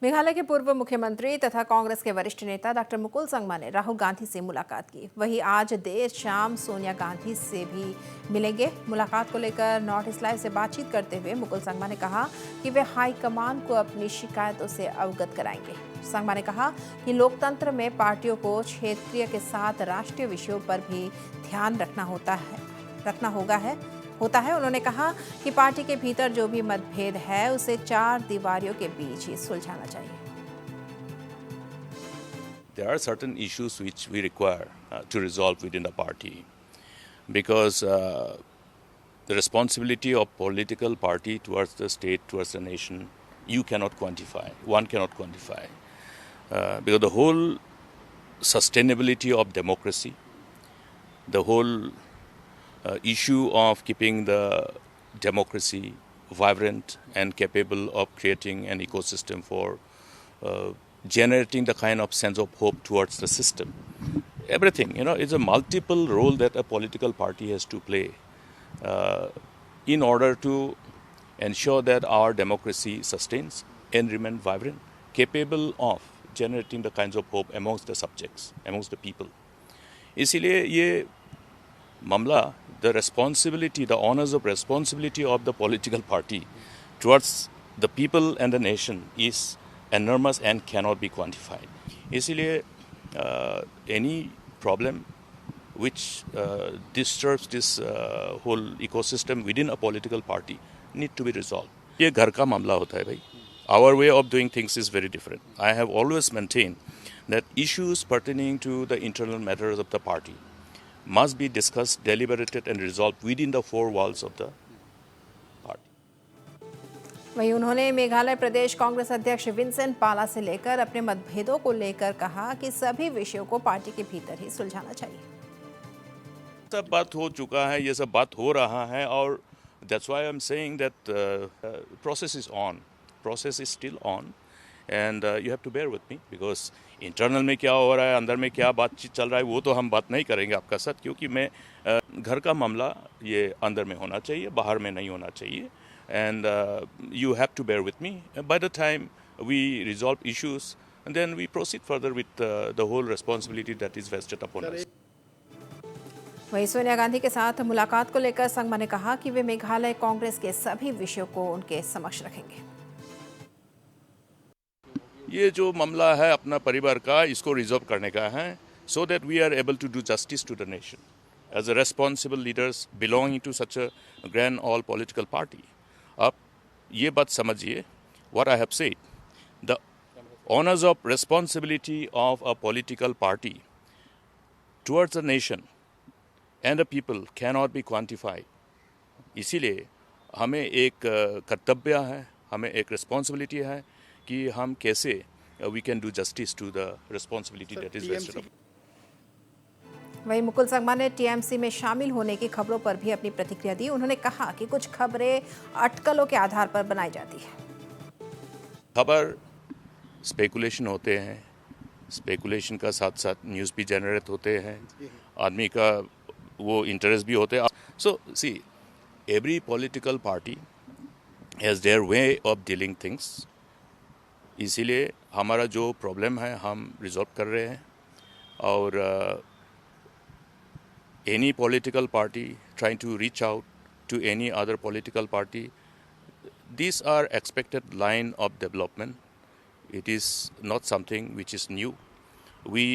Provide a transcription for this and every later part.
मेघालय के पूर्व मुख्यमंत्री तथा कांग्रेस के वरिष्ठ नेता डॉक्टर मुकुल संगमा ने राहुल गांधी से मुलाकात की। वहीं आज देर शाम सोनिया गांधी से भी मिलेंगे। मुलाकात को लेकर नॉर्थ ईस्ट लाइव से बातचीत करते हुए मुकुल संगमा ने कहा कि वे हाईकमान को अपनी शिकायतों से अवगत कराएंगे। संगमा ने कहा कि लोकतंत्र में पार्टियों को क्षेत्रीय के साथ राष्ट्रीय विषयों पर भी ध्यान रखना होता है। उन्होंने कहा कि पार्टी के भीतर जो भी मतभेद है उसे चार दीवारों के बीच ही सुलझाना चाहिए। There are certain issues which we require to resolve within the party because the responsibility of political party towards the state, towards the nation, you cannot quantify. One cannot quantify because the whole sustainability of democracy, the whole issue of keeping the democracy vibrant and capable of creating an ecosystem for generating the kind of sense of hope towards the system. Everything, is a multiple role that a political party has to play in order to ensure that our democracy sustains and remain vibrant, capable of generating the kinds of hope amongst the subjects, amongst the people. इसीलिए ये Mamla, the responsibility, the honors of responsibility of the political party towards the people and the nation is enormous and cannot be quantified. इसीलिए any problem which disturbs this whole ecosystem within a political party need to be resolved. ये घर का मामला होता है भाई. Our way of doing things is very different. I have always maintained that issues pertaining to the internal matters of the party must be discussed, deliberated and resolved within the four walls of the party. वहीं उन्होंने मेघालय प्रदेश कांग्रेस अध्यक्ष Vincent पाला से लेकर अपने मतभेदों को लेकर कहा कि सभी विषयों को पार्टी के भीतर ही सुलझाना चाहिए। सब बात हो चुका है, ये सब बात हो रहा है और that's why I'm saying that process is on. Process is still on and you have to bear with me because internal में क्या हो रहा है, अंदर में क्या बातचीत चल रहा है, वो तो हम बात नहीं करेंगे आपका साथ, क्योंकि मैं घर का मामला ये अंदर में होना चाहिए, बाहर में नहीं होना चाहिए. And you have to bear with me. By the time we resolve issues and then we proceed further with the whole responsibility that is vested upon us. वहीं सोनिया गांधी के साथ मुलाकात को लेकर संगमा ने कहा कि वे मेघालय कांग्रेस के सभी विषयों को उनके समक्ष रखेंगे. ये जो मामला है अपना परिवार का, इसको रिजॉल्व करने का है so that we are able to do justice to the nation as a responsible leaders belonging to such a grand all political party. आप ये बात समझिए what I have said. The honors of responsibility of a political party towards the nation and the people cannot be quantified. इसीलिए हमें एक कर्तव्य है, हमें एक रिस्पॉन्सिबिलिटी है कि हम कैसे we can do justice to the responsibility that is vested upon. वहीं मुकुल संगमा ने टीएमसी में शामिल होने की खबरों पर भी अपनी प्रतिक्रिया दी. उन्होंने कहा कि कुछ खबरें अटकलों के आधार पर बनाई जाती है. खबर स्पेकुलेशन होते हैं, स्पेकुलेशन का साथ साथ न्यूज़ भी जनरेट होते हैं, आदमी का वो इंटरेस्ट भी होते हैं. So see, every political party has their way of dealing things. इसीलिए हमारा जो प्रॉब्लम है हम रिजॉल्व कर रहे हैं और any political party trying to reach out to any other political party, these are expected line of development. It is not something which is new. We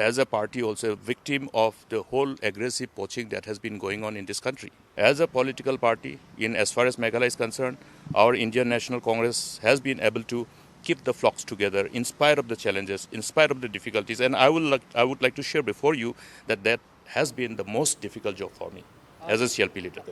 as a party also a victim of the whole aggressive poaching that has been going on in this country. As a political party, as far as Meghalaya is concerned, our Indian National Congress has been able to keep the flocks together in spite of the challenges, in spite of the difficulties. And I would like to share before you that has been the most difficult job for me as a CLP leader.